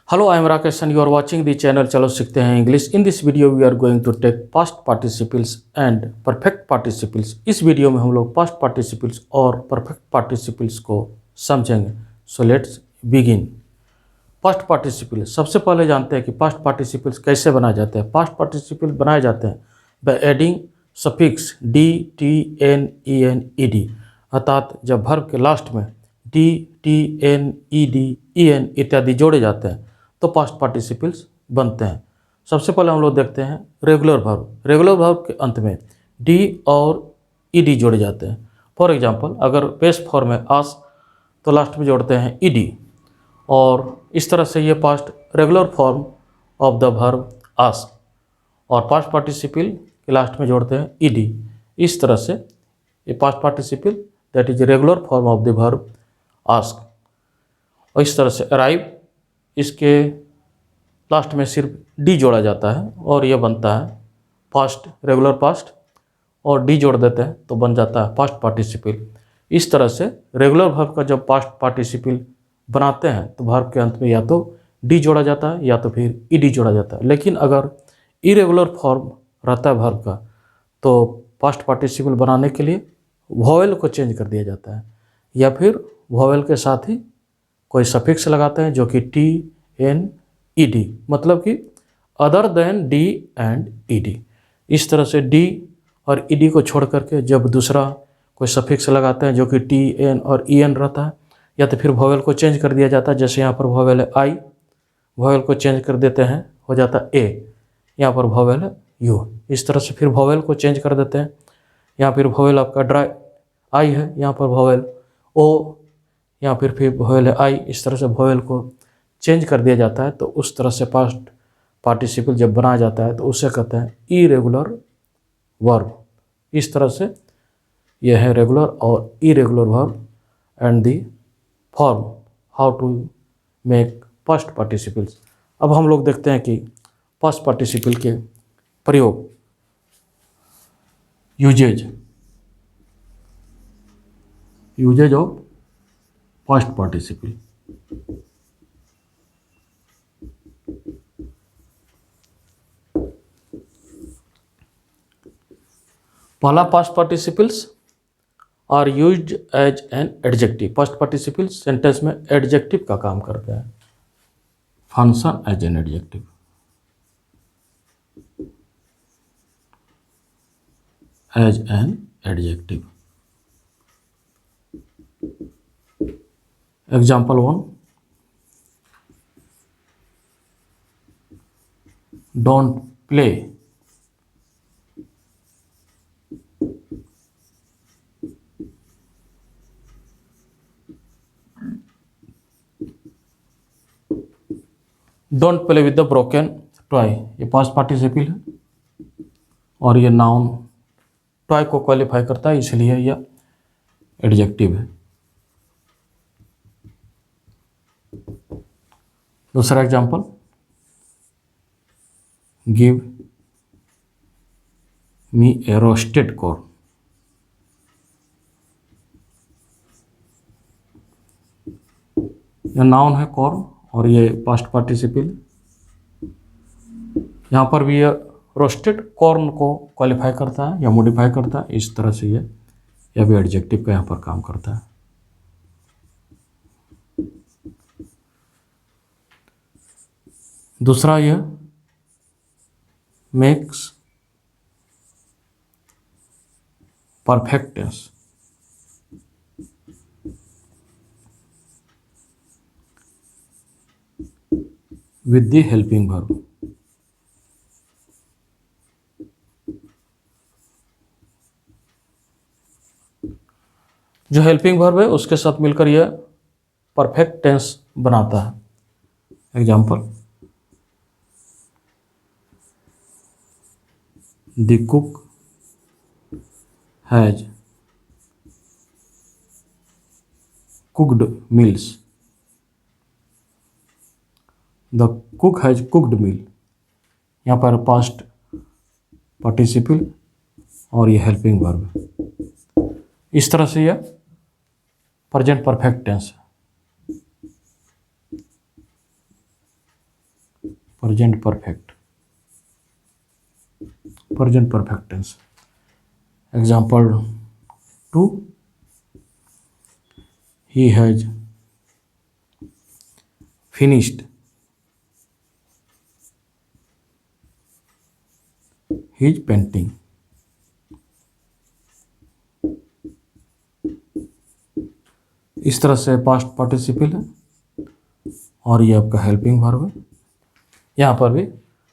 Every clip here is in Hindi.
Hello, I am Rakesh and you are watching the channel चलो सीखते हैं English. In this video we are going to take past participles and perfect participles। इस वीडियो में हम लोग past participles और perfect participles को समझेंगे। So let's begin। past participle सबसे पहले जानते हैं कि past participles कैसे बनाए जाते हैं। past participle बनाए जाते हैं by adding suffix d, t, n, en, ed, अर्थात जब वर्ब के लास्ट में d, t, n, ed, en इत्यादि जोड़े जाते हैं तो पास्ट पार्टिसिपल्स बनते हैं। सबसे पहले हम लोग देखते हैं रेगुलर वर्ब। रेगुलर वर्ब के अंत में डी और ईडी जोड़े जाते हैं। फॉर एग्जांपल अगर पेस्ट फॉर्म है आस तो लास्ट में जोड़ते हैं ईडी, और इस तरह से ये past regular form of the verb ask, और पास्ट पार्टिसिपल के लास्ट में जोड़ते हैं ईडी। इस तरह से ये past participle that is regular form of the verb ask. और इस तरह से अराइव, इसके लास्ट में सिर्फ डी जोड़ा जाता है और यह बनता है पास्ट, रेगुलर पास्ट, और डी जोड़ देते हैं तो बन जाता है पास्ट पार्टिसिपल। इस तरह से रेगुलर वर्ब का जब पास्ट पार्टिसिपल बनाते हैं तो वर्ब के अंत में या तो डी जोड़ा जाता है या तो फिर ईडी जोड़ा जाता है। लेकिन अगर इरेगुलर फॉर्म रहता है वर्ब का तो पास्ट पार्टिसिपल बनाने के लिए वॉवेल को चेंज कर दिया जाता है, या फिर वॉवेल के साथ ही कोई सफिक्स लगाते हैं जो कि टी, एन, ई डी, मतलब कि other than D and E D. इस तरह से डी और ई डी को छोड़ करके जब दूसरा कोई सफिक्स लगाते हैं जो कि टी, एन और ई एन रहता है, या तो फिर वॉवेल को चेंज कर दिया जाता है। जैसे यहाँ पर वॉवेल है आई, वॉवेल को चेंज कर देते हैं, हो जाता है ए, यहाँ पर वॉवेल है यू। इस तरह से फिर वॉवेल को चेंज कर देते हैं, यहाँ फिर वॉवेल आपका ड्राई आई है, यहाँ पर वॉवेल ओ, या फिर वॉवेल है आई। इस तरह से वॉवेल को चेंज कर दिया जाता है। तो उस तरह से पास्ट पार्टिसिपल जब बनाया जाता है तो उसे कहते हैं इरेगुलर वर्ब। इस तरह से यह है रेगुलर और irregular verb and the form how to make past participles. अब हम लोग देखते हैं कि पास्ट पार्टिसिपल के प्रयोग, यूजेज ऑफ पास्ट पार्टिसिपल। पहला, past participles are used as an adjective. Past participle sentence में एडजेक्टिव का काम करते हैं, function as an adjective. As an adjective. Example 1, don't play, don't play with the broken toy. ये पास्ट पार्टिसिपल है और ये नाउन टॉय को क्वालिफाई करता है, इसलिए यह एडजेक्टिव है। दूसरा एग्जाम्पल, गिव मी ए रोस्टेड कॉर्न। यह नाउन है कॉर्न और ये पास्ट पार्टिसिपल। यहाँ पर भी यह रोस्टेड कॉर्न को क्वालिफाई करता है या मॉडिफाई करता है। इस तरह से यह भी एडजेक्टिव का यहाँ पर काम करता है। दूसरा, यह makes perfect tense. With the helping verb. जो हेल्पिंग वर्ब है उसके साथ मिलकर यह परफेक्ट टेंस बनाता है। Example, the cook has cooked meals. The cook has cooked meal, यहाँ पर पास्ट पार्टिसिपल और ये हेल्पिंग वर्ब है। इस तरह से यह प्रेजेंट परफेक्ट टेंस है। Present perfect tense. Example 2, he has finished his painting। इस तरह से पास्ट पार्टिसिपल है और ये आपका हेल्पिंग वर्ब है। यहाँ पर भी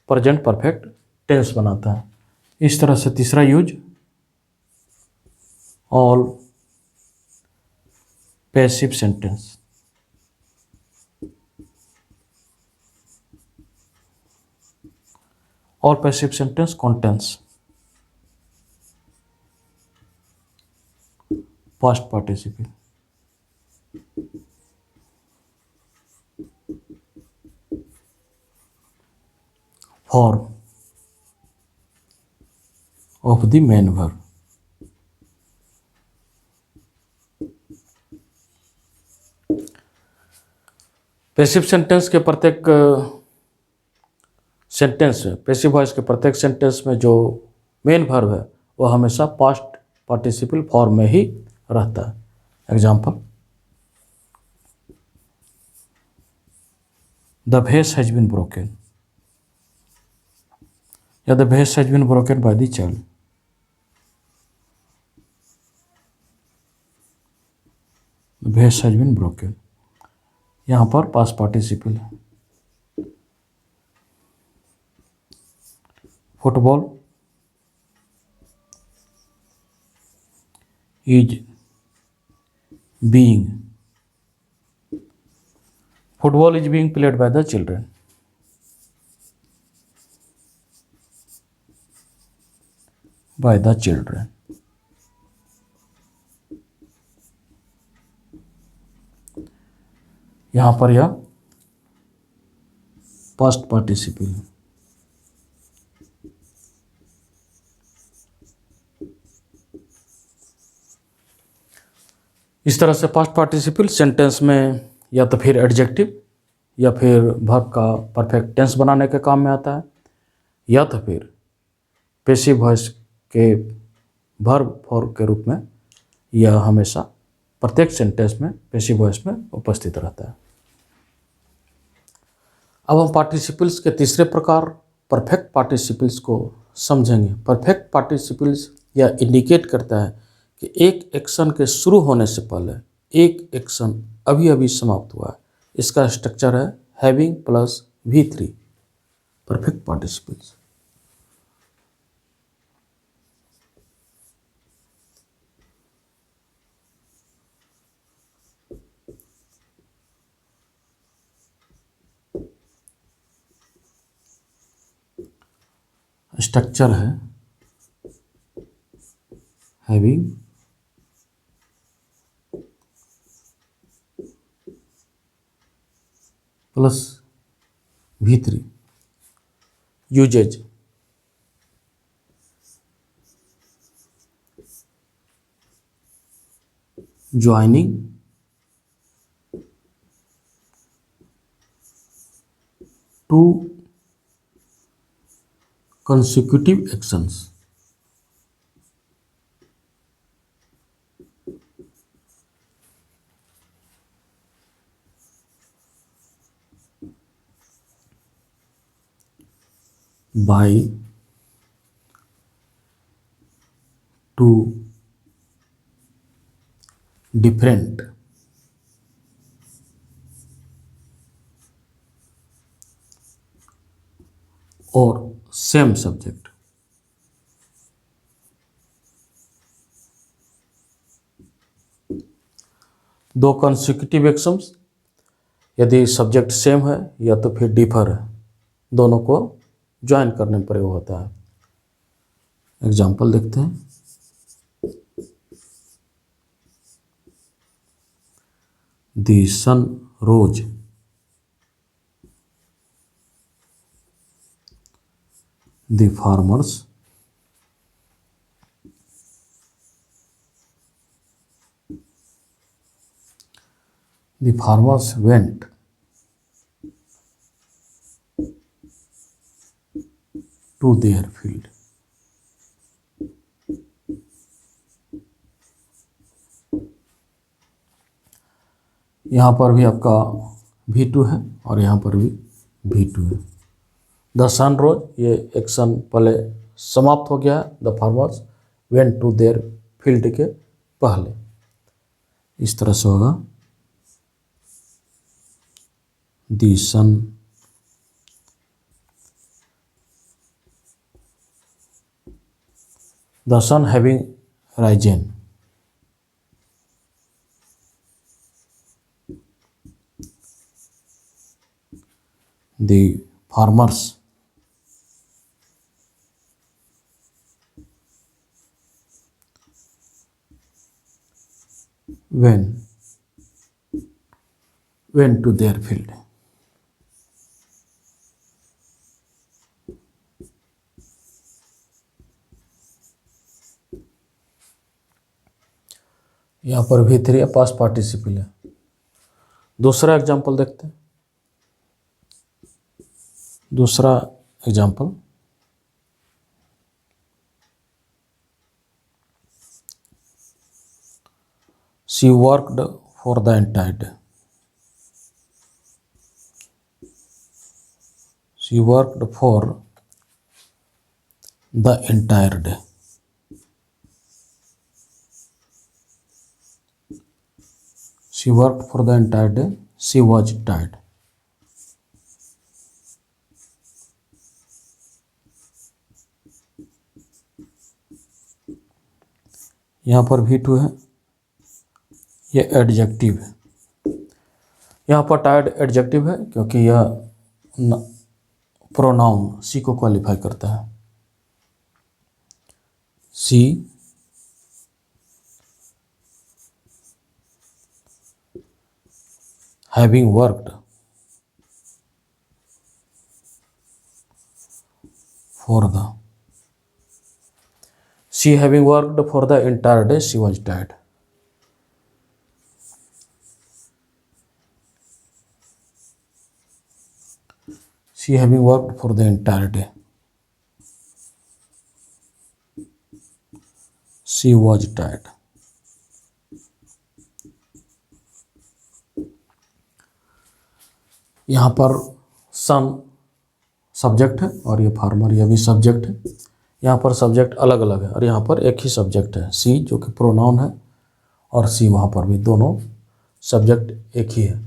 प्रेजेंट परफेक्ट टेंस बनाता है। इस तरह से तीसरा use all passive sentence. All passive sentence contains past participle, form of the main verb। Passive sentence के प्रत्येक सेंटेंस में, पैसिव वॉइस के प्रत्येक सेंटेंस में जो मेन वर्ब है वो हमेशा पास्ट पार्टिसिपल फॉर्म में ही रहता है। Example, the vase has been broken, या the vase has been broken by the child. The vase has been broken, यहाँ पर पास्ट पार्टिसिपल है। Football is being, football is being played by the children. By the children, यहाँ पर यह पास्ट पार्टिसिपल है। इस तरह से पास्ट पार्टिसिपल सेंटेंस में या तो फिर एडजेक्टिव या फिर वर्ब का परफेक्ट टेंस बनाने के काम में आता है, या तो फिर पैसिव वॉइस के वर्ब फॉर्म के रूप में यह हमेशा प्रत्येक सेंटेंस में पैसिव वॉइस में उपस्थित रहता है। अब हम पार्टिसिपल्स के तीसरे प्रकार परफेक्ट पार्टिसिपल्स को समझेंगे। परफेक्ट पार्टिसिपल्स यह इंडिकेट करता है कि एक एक्शन के शुरू होने से पहले एक एक्शन अभी अभी समाप्त हुआ है। इसका स्ट्रक्चर है having plus V3, perfect participles. Structure है having plus V3। Uses joining two consecutive actions, by two different or same subject। दो कंसेक्यूटिव एक्शंस यदि सब्जेक्ट सेम है या तो फिर डिफर है, दोनों को ज्वाइन करने में प्रयोग होता है। एग्जाम्पल देखते हैं, the sun rose, the farmers went to their field. यहाँ पर भी आपका V2 है और यहाँ पर भी V2 है। द सन रोज, ये एक्शन पहले समाप्त हो गया है the farmers went to their field के पहले। इस तरह से होगा the sun having risen, the farmers went to their field। यहाँ पर V3 है, पास्ट पार्टिसिपल है। दूसरा एग्जाम्पल देखते हैं। दूसरा example, she worked for the entire day. She worked for the entire day. She worked for the entire day, she was tired. यहाँ पर V2 है, ये एडजेक्टिव है। यहाँ पर टायर्ड एडजेक्टिव है क्योंकि यह प्रोनाउन सी को क्वालिफाई करता है। She having worked for the, she having worked for the entire day, she was tired। she having worked for the entire day, she was tired। यहाँ पर सन सब्जेक्ट है और ये फार्मर, यह भी सब्जेक्ट है। यहाँ पर सब्जेक्ट अलग अलग है और यहाँ पर एक ही सब्जेक्ट है सी, जो कि प्रोनाउन है, और सी वहाँ पर भी, दोनों सब्जेक्ट एक ही है।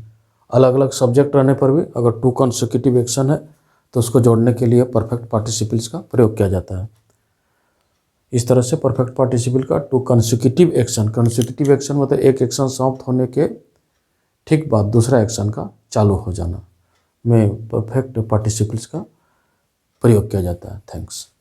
अलग अलग सब्जेक्ट रहने पर भी अगर टू कंसेक्यूटिव एक्शन है तो उसको जोड़ने के लिए परफेक्ट पार्टिसिपल्स का प्रयोग किया जाता है। इस तरह से परफेक्ट पार्टिसिपल का to consecutive action, consecutive action मतलब एक एक्शन समाप्त होने के ठीक बाद दूसरा एक्शन का चालू हो जाना में परफेक्ट पार्टिसिपल्स का प्रयोग किया जाता है। थैंक्स।